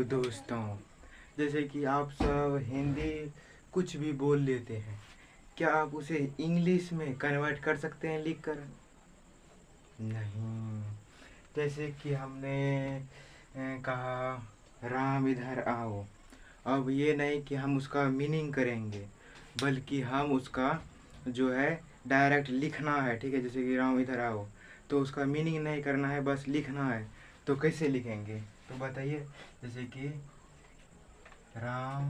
Hello दोस्तों। जैसे कि आप सब हिंदी कुछ भी बोल लेते हैं, क्या आप उसे इंग्लिश में कन्वर्ट कर सकते हैं लिख कर? नहीं। जैसे कि हमने कहा राम इधर आओ। अब ये नहीं कि हम उसका मीनिंग करेंगे, बल्कि हम उसका जो है डायरेक्ट लिखना है। ठीक है, जैसे कि राम इधर आओ, तो उसका मीनिंग नहीं करना है, बस लिखना है। तो कैसे लिखेंगे तो बताइए। जैसे कि राम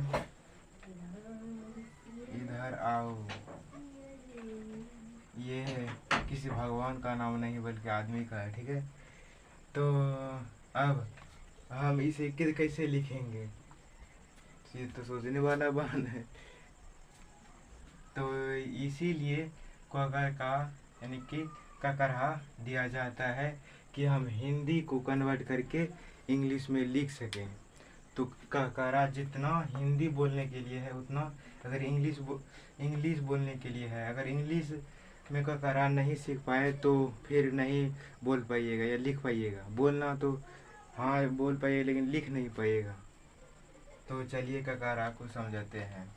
इधर आओ, ये किसी भगवान का नाम नहीं बल्कि आदमी का है। ठीक है, तो अब हम इसे कैसे लिखेंगे, ये तो सोचने वाला बात है। तो इसीलिए कगर का यानी कि ककरहा दिया जाता है कि हम हिंदी को कन्वर्ट करके इंग्लिश में लिख सकें। तो ककरा जितना हिंदी बोलने के लिए है उतना अगर इंग्लिश बोलने के लिए है। अगर इंग्लिश में ककरा नहीं सीख पाए तो फिर नहीं बोल पाइएगा या लिख पाइएगा। बोलना तो हाँ बोल पाइएगा, लेकिन लिख नहीं पाइएगा। तो चलिए ककरा को समझाते हैं।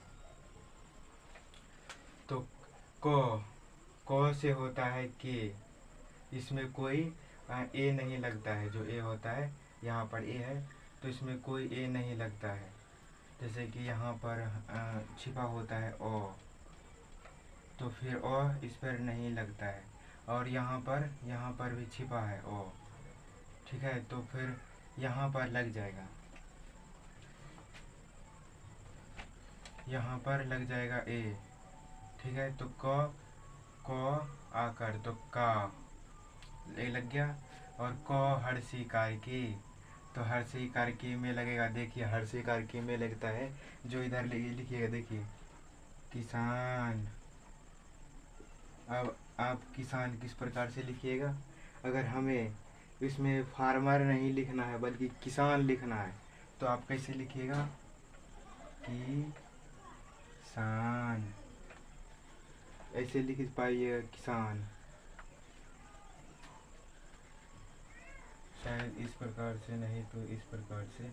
तो क से होता है के, इसमें कोई ए नहीं लगता है। जो ए होता है यहाँ पर ए है, तो इसमें कोई ए नहीं लगता है। जैसे कि यहाँ पर छिपा होता है ओ, तो फिर ओ इस पर नहीं लगता है। और यहाँ पर भी छिपा है ओ। ठीक है, तो फिर यहाँ पर लग जाएगा, यहाँ पर लग जाएगा ए। ठीक है, तो क आकर तो का ए लग गया। और क हर्षी कार की, तो हर्षी कार की में लगेगा। देखिए हर्षी कार की में लगता है, जो इधर लिखिएगा देखिए किसान। अब आप किसान किस प्रकार से लिखिएगा। अगर हमें इसमें फार्मर नहीं लिखना है बल्कि किसान लिखना है, तो आप कैसे लिखिएगा किसान, ऐसे लिख पाइएगा किसान। शायद इस प्रकार से, नहीं तो इस प्रकार से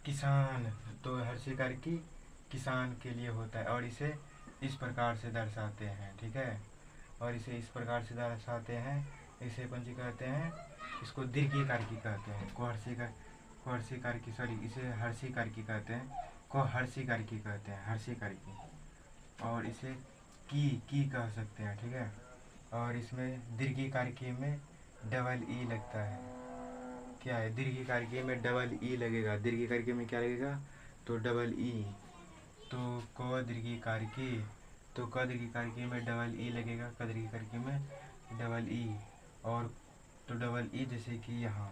किसान। तो हर शिकार की किसान के लिए होता है, और इसे इस प्रकार से दर्शाते हैं। ठीक है, और इसे इस प्रकार से दर्शाते हैं। इसे पंजी कहते हैं, इसको दीर्घिकार की कहते हैं। कोहर्षिकार की, सॉरी, इसे हर्षिकार की कहते हैं। को हर्षिकार की कहते हैं, हर्षिकार की। और इसे की कह सकते हैं। ठीक है, और इसमें दीर्घिकार की में डबल ई लगता है। क्या है, दीर्घिकार की में डबल ई लगेगा। दीर्घिकार की में क्या लगेगा, तो डबल ई। तो क दीर्घिकार की, तो क दीर्घिकार की में डबल ई लगेगा, क दीर्घिकार की में डबल ई। और तो डबल ई, जैसे कि यहाँ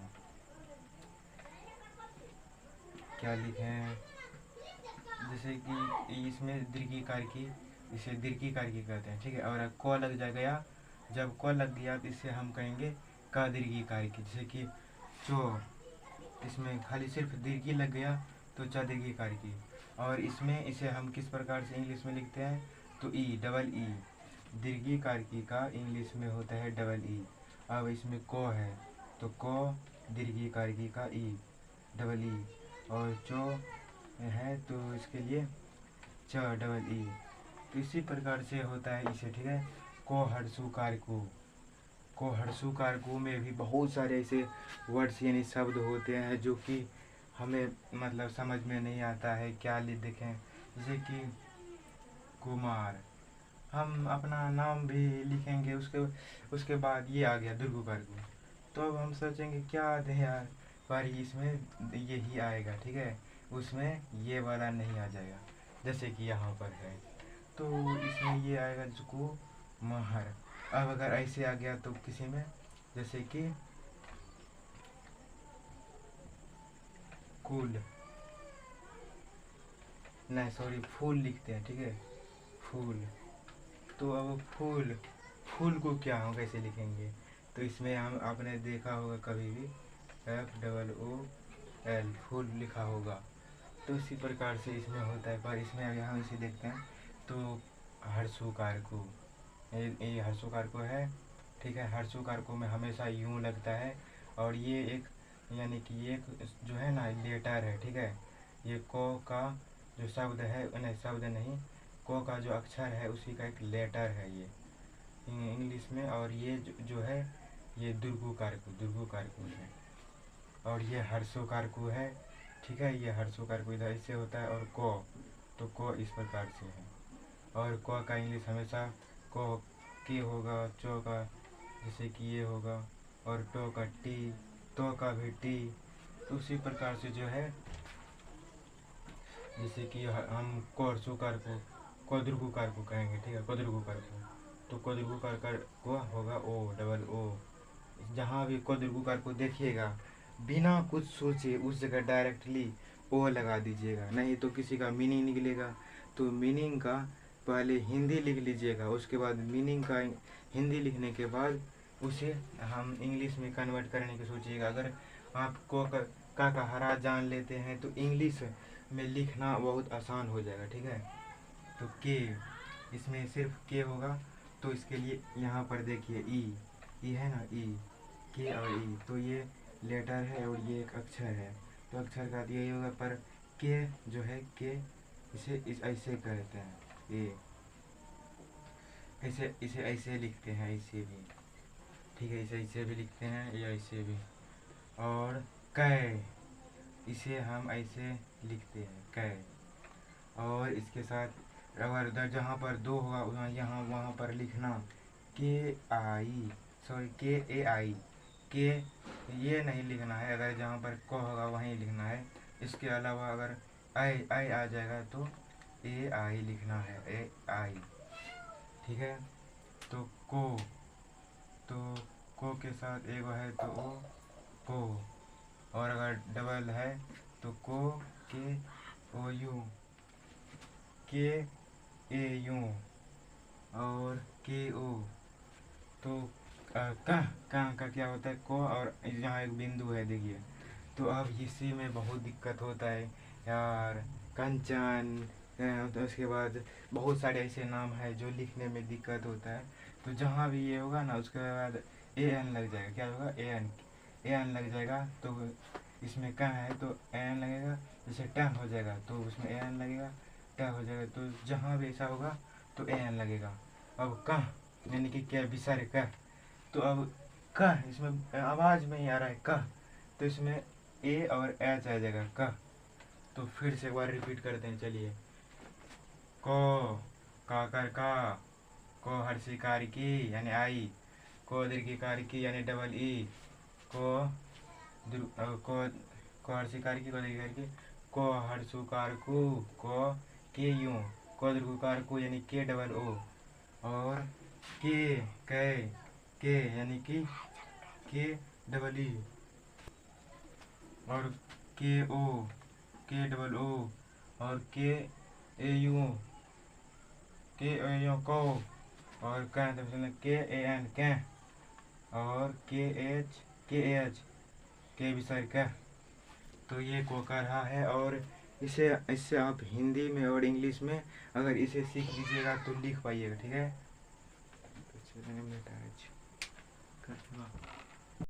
क्या लिखें, जैसे कि इसमें दीर्घिकार की, इसे दीर्घिकार की कहते हैं। ठीक है, और क लग जा गया, जब क लग गया तो इसे हम कहेंगे क दीर्घिकार की। जैसे कि चो, इसमें खाली सिर्फ दीर्घी लग गया तो च दीर्घिकार की। और इसमें इसे हम किस प्रकार से इंग्लिश में लिखते हैं, तो ई, डबल ई। दीर्घिकार की का इंग्लिश में होता है डबल ई। अब इसमें को है, तो को दीर्घिकार की का ई, डबल ई। और चो है तो इसके लिए च, डबल ई। तो इसी प्रकार से होता है इसे। ठीक है, को हर्षुकार को हर्षुकार को में भी बहुत सारे ऐसे वर्ड्स यानी शब्द होते हैं जो कि हमें मतलब समझ में नहीं आता है क्या लिखें। जैसे कि कुमार, हम अपना नाम भी लिखेंगे, उसके बाद ये आ गया दुर्गुकार को, तो अब हम सोचेंगे क्या दें यार, पर इसमें यही आएगा। ठीक है, उसमें ये वाला नहीं आ जाएगा। जैसे कि यहाँ पर है, तो इसमें ये आएगा जिसको महर। अब अगर ऐसे आ गया तो किसी में, जैसे कि कुल, नहीं सॉरी फूल लिखते हैं। ठीक है, फूल। तो अब फूल को क्या हम कैसे लिखेंगे, तो इसमें हम आपने देखा होगा कभी भी FOOL फूल लिखा होगा। तो इसी प्रकार से इसमें होता है, पर इसमें अगर हम इसे देखते हैं तो हर्षुकार को, ये हर्षुकार को है। ठीक है, हर्षुकार को में हमेशा यूं लगता है, और ये एक यानी कि ये जो है ना लेटर है, ठीक है। ये को का जो शब्द है, नहीं शब्द नहीं, को का जो अक्षर है उसी का एक लेटर है ये इंग्लिश में। और ये जो है ये दुर्गु कारकु है। और ये हर्षो कारकु है, ठीक है। ये हर्षो कारकु इधर ऐसे होता है। और को, तो को इस प्रकार से है। और को का इंग्लिश हमेशा को के होगा, चो का जैसे कि ये होगा, और टो का टी, तो का भी टी। तो उसी प्रकार से जो है जैसे कि हम कोर्सुकार को कोद्रुकुकार को कहेंगे, ठीक है। कोद्रुकुकार को, तो कोद्रुकुकार को होगा ओ, डबल ओ। जहाँ भी कोद्रुकुकार को देखिएगा बिना कुछ सोचे उस जगह डायरेक्टली ओ लगा दीजिएगा, नहीं तो किसी का मीनिंग निकलेगा। तो मीनिंग का पहले हिंदी लिख लीजिएगा, उसके बाद मीनिंग का हिंदी लिखने के बाद उसे हम इंग्लिश में कन्वर्ट करने की सोचिएगा। अगर आप को का हरा जान लेते हैं तो इंग्लिश में लिखना बहुत आसान हो जाएगा, ठीक है। तो के, इसमें सिर्फ के होगा, तो इसके लिए यहाँ पर देखिए ई है ना, ई, के और ई, तो ये लेटर है और ये एक अक्षर है। तो अक्षर का यही होगा, पर के जो है के इसे ऐसे कहते हैं, ये इसे ऐसे लिखते हैं, ऐसे भी, ठीक है। इसे ऐसे भी लिखते हैं या ऐसे भी। और कै, इसे हम ऐसे लिखते हैं कै। और इसके साथ अगर उधर जहाँ पर दो होगा वहाँ पर लिखना के आई, सॉरी के ए आई, के ये नहीं लिखना है। अगर जहाँ पर को होगा वहीं लिखना है। इसके अलावा अगर आई आई आ जाएगा तो ए आई लिखना है, ए आई, ठीक है। तो तो को के साथ एक है तो ओ, को। और अगर डबल है तो को के ओ यू, के ए यू, और के ओ। तो का क्या होता है, को, और यहाँ एक बिंदु है देखिए। तो अब इसी में बहुत दिक्कत होता है यार, कंचन। तो उसके बाद बहुत सारे ऐसे नाम है जो लिखने में दिक्कत होता है। तो जहाँ भी ये होगा ना उसके बाद ए एन लग जाएगा, क्या होगा, ए एन लग जाएगा। तो इसमें क्या है तो ए एन लगेगा, जैसे टन हो जाएगा तो उसमें ए एन लगेगा, ट हो जाएगा। तो जहाँ भी ऐसा होगा तो ए एन लगेगा। अब कह यानी कि क्या विसर्ग कह, तो अब कह इसमें आवाज़ में ही आ रहा है कह, तो इसमें ए और एच आ जाएगा कह। तो फिर से एक बार रिपीट करते हैं, चलिए। को काकर का, को हर्षिकार की यानी आई, को दीर्घिकार की यानी डबल ई, को को हर्षिकार की, को दीर्घिकार की, को हर्षुकार को के यूं, को दीर्घकार को यानी के डबल ओ, और के यानी कि के डबल ई, और के डबल ओ, और के ए यू, को, और के ए एन कै, और के एच के विसर्ग कै। तो ये को कर रहा है। और इससे आप हिंदी में और इंग्लिश में अगर इसे सीख लीजिएगा तो लिख पाइएगा, ठीक है।